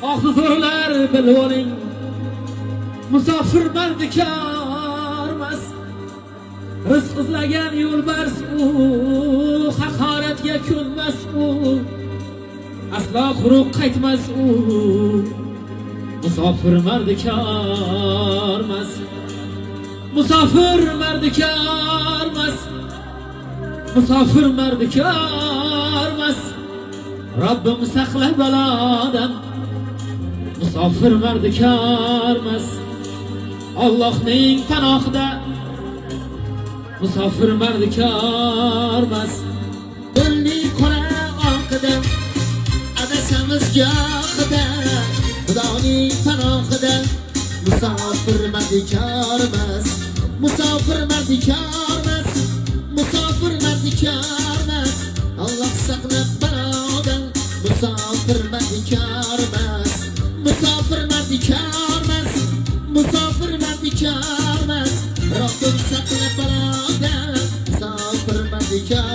Oqso'rlar bilib oling, musofir mardikormas. Rizq izlagan yo'lbars u, haqoratga ko'nmas u. Aslo quruq qaytmas u, musofir mardikormas. Musofir mardikormas. Musofir mardikormas. Rabbim saqla balodan. Musofir mardikormas. Allohning panohida. Musofir mardikormas. Dilni qora oqida, adashamiz gohida. Xudoning panohida. Musofir mardikormas. Musofir mardikormas. Musofir mardikormas. Allah saqlab balodan. Musofir mardikormas. Musofir mardikormas. Musofir mardikormas. Rabbim saqlab balodan. Musofir mardikormas.